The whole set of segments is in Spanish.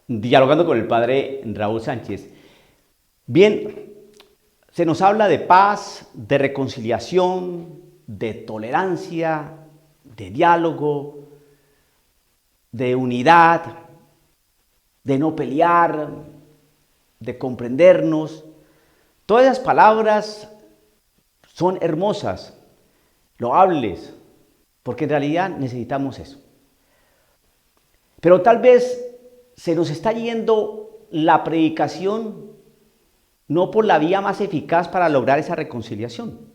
Dialogando con el padre Raúl Sánchez. Bien, se nos habla de paz, de reconciliación, de tolerancia, de diálogo, de unidad, de no pelear, de comprendernos. Todas esas palabras son hermosas, loables, porque en realidad necesitamos eso. Pero tal vez se nos está yendo la predicación no por la vía más eficaz para lograr esa reconciliación.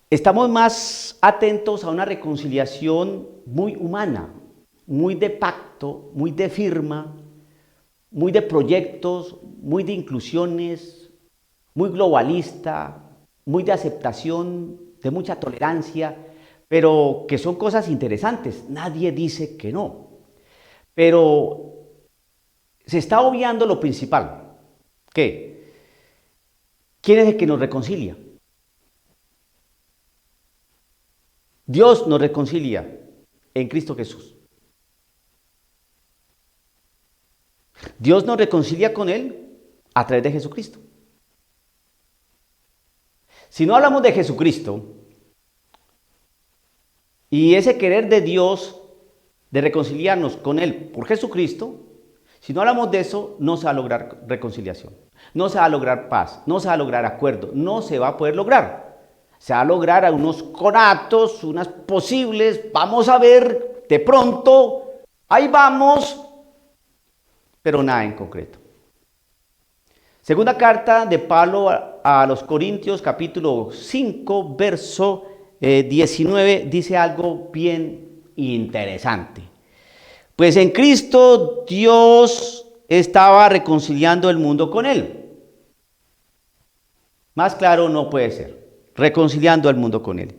Estamos más atentos a una reconciliación muy humana, muy de pacto, muy de firma, muy de proyectos, muy de inclusiones, muy globalista, muy de aceptación, de mucha tolerancia, pero que son cosas interesantes. Nadie dice que no. Pero se está obviando lo principal. ¿Qué? ¿Quién es el que nos reconcilia? Dios nos reconcilia en Cristo Jesús. Dios nos reconcilia con Él a través de Jesucristo. Si no hablamos de Jesucristo y ese querer de Dios de reconciliarnos con Él por Jesucristo, si no hablamos de eso, no se va a lograr reconciliación, no se va a lograr paz, no se va a lograr acuerdo, no se va a poder lograr. Se va a lograr a unos conatos, unas posibles, vamos a ver, de pronto, ahí vamos, pero nada en concreto. Segunda carta de Pablo a los Corintios, capítulo 5, verso 19, dice algo bien interesante. Pues en Cristo Dios estaba reconciliando el mundo con Él. Más claro no puede ser. Reconciliando el mundo con Él.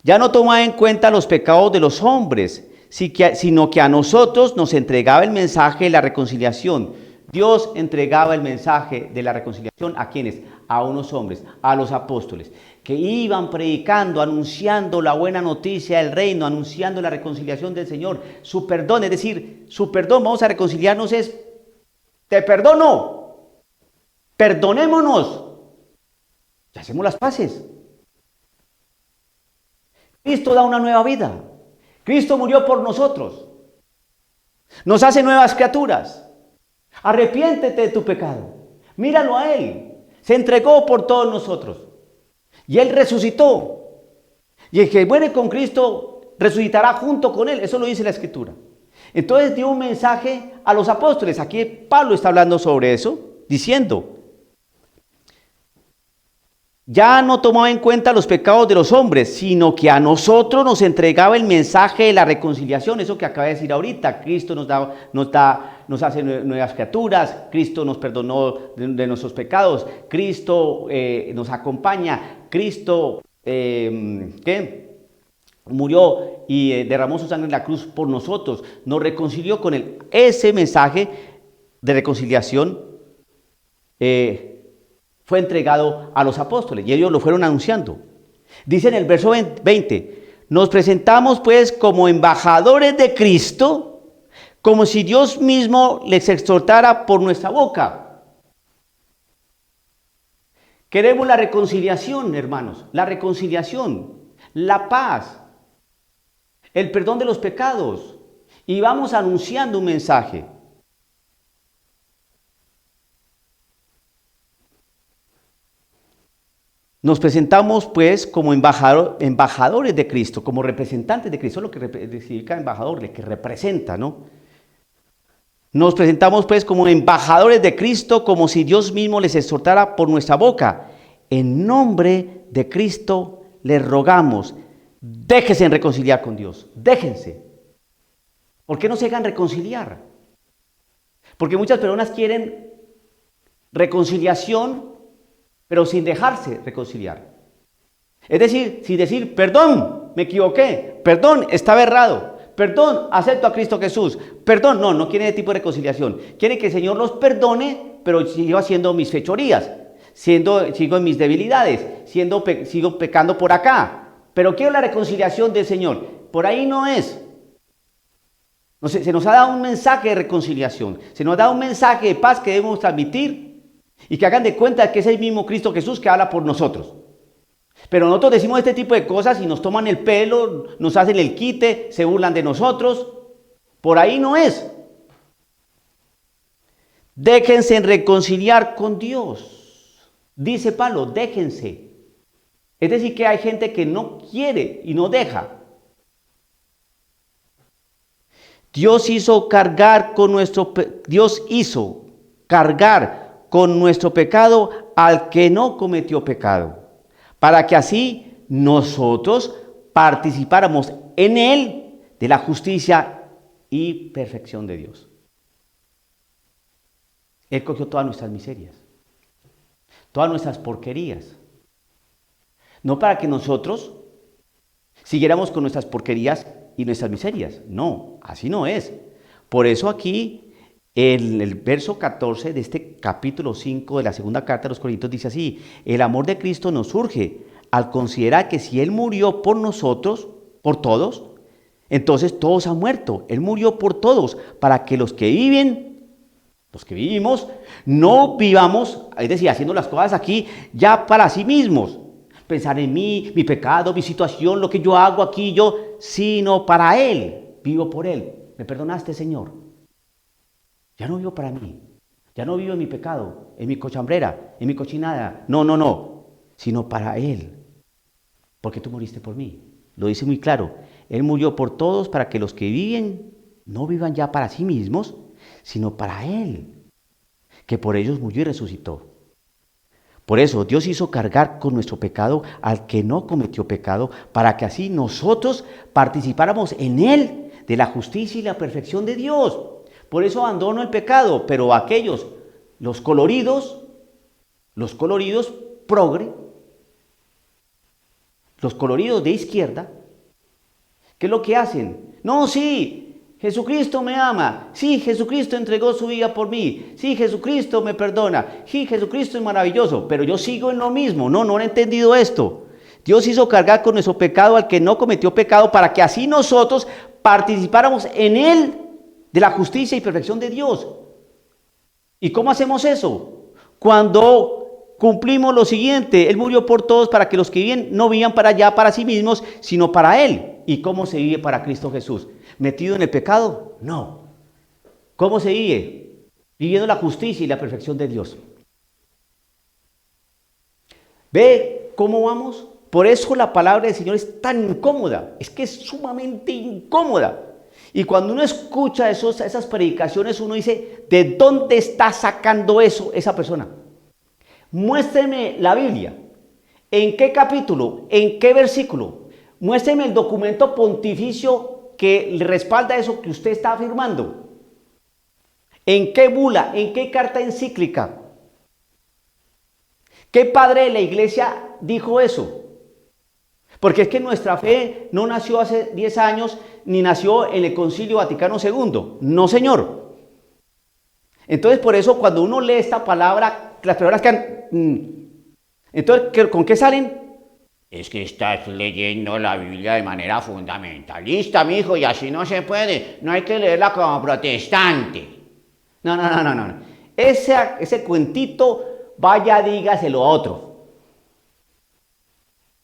Ya no tomaba en cuenta los pecados de los hombres, sino que a nosotros nos entregaba el mensaje de la reconciliación. Dios entregaba el mensaje de la reconciliación ¿a quiénes? A unos hombres, a los apóstoles, que iban predicando, anunciando la buena noticia del reino, anunciando la reconciliación del Señor, su perdón, es decir, su perdón, vamos a reconciliarnos es, te perdono, perdonémonos, y hacemos las paces. Cristo da una nueva vida, Cristo murió por nosotros, nos hace nuevas criaturas. Arrepiéntete de tu pecado, míralo a Él, se entregó por todos nosotros y Él resucitó, y el que muere con Cristo resucitará junto con Él, eso lo dice la Escritura. Entonces dio un mensaje a los apóstoles, aquí Pablo está hablando sobre eso, diciendo, ya no tomaba en cuenta los pecados de los hombres, sino que a nosotros nos entregaba el mensaje de la reconciliación, eso que acaba de decir ahorita, Cristo nos hace nuevas criaturas, Cristo nos perdonó de nuestros pecados, Cristo nos acompaña, Cristo murió y derramó su sangre en la cruz por nosotros, nos reconcilió con Él. Ese mensaje de reconciliación fue entregado a los apóstoles y ellos lo fueron anunciando. Dice en el verso 20, nos presentamos pues como embajadores de Cristo, como si Dios mismo les exhortara por nuestra boca. Queremos la reconciliación, hermanos, la reconciliación, la paz, el perdón de los pecados, y vamos anunciando un mensaje. Nos presentamos pues como embajadores de Cristo, como representantes de Cristo, lo que significa embajador, el que representa, ¿no? Nos presentamos pues como embajadores de Cristo, como si Dios mismo les exhortara por nuestra boca. En nombre de Cristo les rogamos, déjense reconciliar con Dios, déjense. ¿Por qué no se dejan reconciliar? Porque muchas personas quieren reconciliación, pero sin dejarse reconciliar. Es decir, sin decir, perdón, me equivoqué, perdón, estaba errado, perdón, acepto a Cristo Jesús, perdón, no quiere ese tipo de reconciliación. Quiere que el Señor los perdone, pero sigo haciendo mis fechorías, sigo en mis debilidades, sigo pecando por acá, pero quiero la reconciliación del Señor. Por ahí no es. Se nos ha dado un mensaje de reconciliación, se nos ha dado un mensaje de paz que debemos transmitir y que hagan de cuenta que es el mismo Cristo Jesús que habla por nosotros. Pero nosotros decimos este tipo de cosas y nos toman el pelo, nos hacen el quite, se burlan de nosotros. Por ahí no es. Déjense reconciliar con Dios. Dice Pablo, déjense. Es decir, que hay gente que no quiere y no deja. Dios hizo cargar con nuestro pecado al que no cometió pecado, para que así nosotros participáramos en él de la justicia y perfección de Dios. Él cogió todas nuestras miserias, todas nuestras porquerías, no para que nosotros siguiéramos con nuestras porquerías y nuestras miserias. No, así no es. Por eso aquí, en el verso 14 de este capítulo 5 de la segunda carta de los Corintios dice así: el amor de Cristo nos surge al considerar que si Él murió por nosotros, por todos, entonces todos han muerto. Él murió por todos, para que los que vivimos, no vivamos, es decir, haciendo las cosas aquí ya para sí mismos. Pensar en mí, mi pecado, mi situación, lo que yo hago aquí, sino para Él. Vivo por Él. ¿Me perdonaste, Señor? Ya no vivo para mí. Ya no vivo en mi pecado, en mi cochambrera, en mi cochinada. No. Sino para Él. Porque tú moriste por mí. Lo dice muy claro. Él murió por todos para que los que viven no vivan ya para sí mismos, sino para Él, que por ellos murió y resucitó. Por eso Dios hizo cargar con nuestro pecado al que no cometió pecado, para que así nosotros participáramos en Él de la justicia y la perfección de Dios. Por eso abandono el pecado, pero aquellos, los coloridos progre, los coloridos de izquierda, ¿qué es lo que hacen? No, sí, Jesucristo me ama. Sí, Jesucristo entregó su vida por mí. Sí, Jesucristo me perdona. Sí, Jesucristo es maravilloso. Pero yo sigo en lo mismo. No he entendido esto. Dios hizo cargar con nuestro pecado al que no cometió pecado, para que así nosotros participáramos en Él de la justicia y perfección de Dios. ¿Y cómo hacemos eso? Cuando cumplimos lo siguiente: Él murió por todos para que los que viven no vivan para allá para sí mismos, sino para Él. ¿Y cómo se vive para Cristo Jesús? ¿Metido en el pecado? No. ¿Cómo se vive? Viviendo la justicia y la perfección de Dios. ¿Ve cómo vamos? Por eso la palabra del Señor es tan incómoda. Es que es sumamente incómoda. Y cuando uno escucha esas predicaciones, uno dice: ¿de dónde está sacando eso esa persona? Muéstreme la Biblia. ¿En qué capítulo? ¿En qué versículo? Muéstreme el documento pontificio que le respalda eso que usted está afirmando. ¿En qué bula? ¿En qué carta encíclica? ¿Qué padre de la iglesia dijo eso? Porque es que nuestra fe no nació hace 10 años, ni nació en el Concilio Vaticano II. No, señor. Entonces, por eso, cuando uno lee esta palabra, las personas quedan... Entonces, ¿con qué salen? Es que estás leyendo la Biblia de manera fundamentalista, mijo, y así no se puede. No hay que leerla como protestante. No. Ese cuentito, vaya, dígaselo a otro.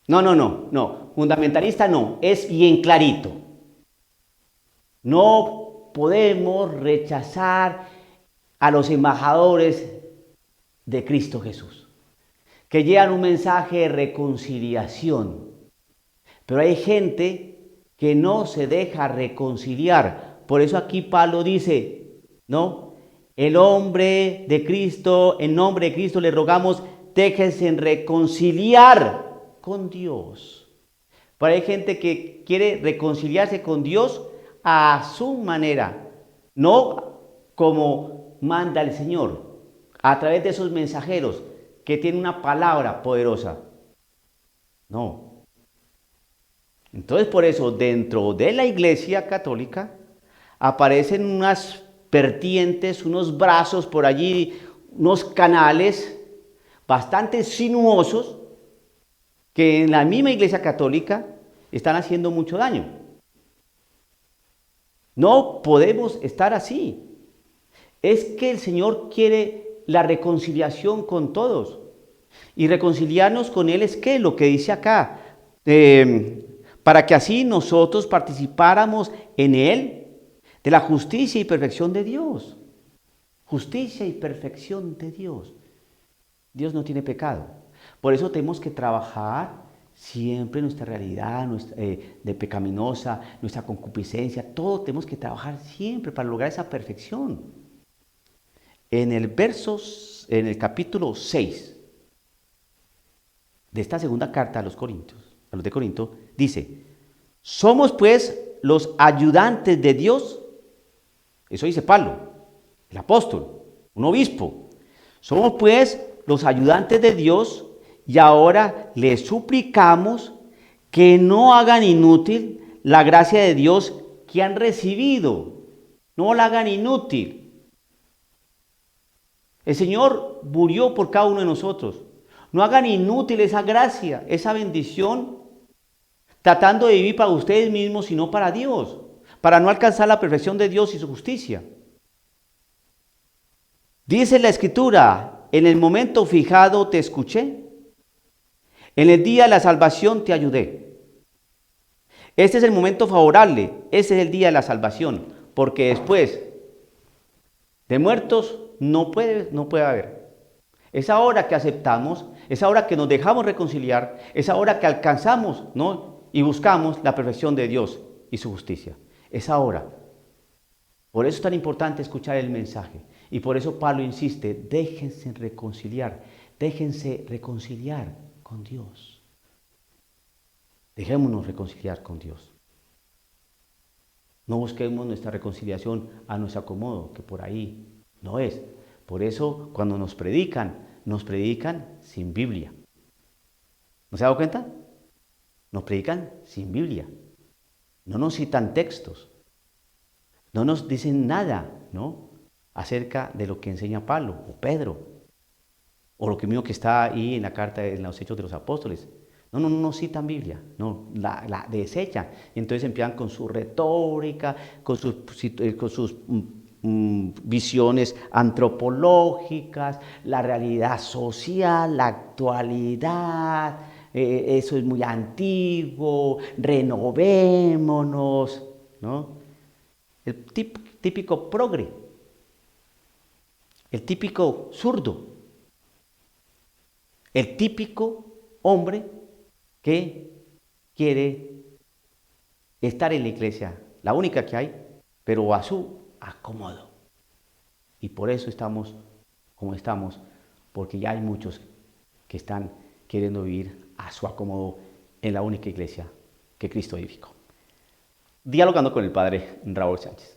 No. Fundamentalista no, es bien clarito. No podemos rechazar a los embajadores de Cristo Jesús, que llevan un mensaje de reconciliación. Pero hay gente que no se deja reconciliar. Por eso aquí Pablo dice, ¿no? El hombre de Cristo, en nombre de Cristo le rogamos, déjense reconciliar con Dios. Pero hay gente que quiere reconciliarse con Dios a su manera, no como manda el Señor, a través de esos mensajeros que tienen una palabra poderosa. No. Entonces, por eso, dentro de la Iglesia Católica aparecen unas vertientes, unos brazos por allí, unos canales bastante sinuosos que en la misma Iglesia Católica están haciendo mucho daño. No podemos estar así. Es que el Señor quiere la reconciliación con todos. Y reconciliarnos con Él es ¿qué? Lo que dice acá. Para que así nosotros participáramos en Él de la justicia y perfección de Dios. Justicia y perfección de Dios. Dios no tiene pecado. Por eso tenemos que trabajar siempre nuestra realidad de pecaminosa, nuestra concupiscencia, todo tenemos que trabajar siempre para lograr esa perfección. En el capítulo 6 de esta segunda carta a los de Corinto, dice, somos pues los ayudantes de Dios. Eso dice Pablo, el apóstol, un obispo. Somos pues los ayudantes de Dios y ahora les suplicamos que no hagan inútil la gracia de Dios que han recibido. No la hagan inútil. El Señor murió por cada uno de nosotros. No hagan inútil esa gracia, esa bendición, tratando de vivir para ustedes mismos y no para Dios, para no alcanzar la perfección de Dios y su justicia. Dice la Escritura, en el momento fijado te escuché, en el día de la salvación te ayudé. Este es el momento favorable, ese es el día de la salvación, porque después de muertos no puede haber. Es ahora que aceptamos, es ahora que nos dejamos reconciliar, es ahora que alcanzamos, ¿no? Y buscamos la perfección de Dios y su justicia. Es ahora. Por eso es tan importante escuchar el mensaje. Y por eso Pablo insiste, déjense reconciliar con Dios. Dejémonos reconciliar con Dios. No busquemos nuestra reconciliación a nuestro acomodo, que por ahí no es. Por eso cuando nos predican sin Biblia. ¿No se ha dado cuenta? Nos predican sin Biblia. No nos citan textos. No nos dicen nada, ¿no? Acerca de lo que enseña Pablo o Pedro. O lo que mismo que está ahí en la carta de los Hechos de los Apóstoles. No citan Biblia, no, la desechan. Y entonces empiezan con su retórica, con sus visiones antropológicas, la realidad social, la actualidad, eso es muy antiguo, renovémonos, ¿no? El típico progre, el típico zurdo, el típico hombre que quiere estar en la iglesia, la única que hay, pero a su acomodo. Y por eso estamos como estamos, porque ya hay muchos que están queriendo vivir a su acomodo en la única iglesia que Cristo edificó. Dialogando con el Padre Raúl Sánchez.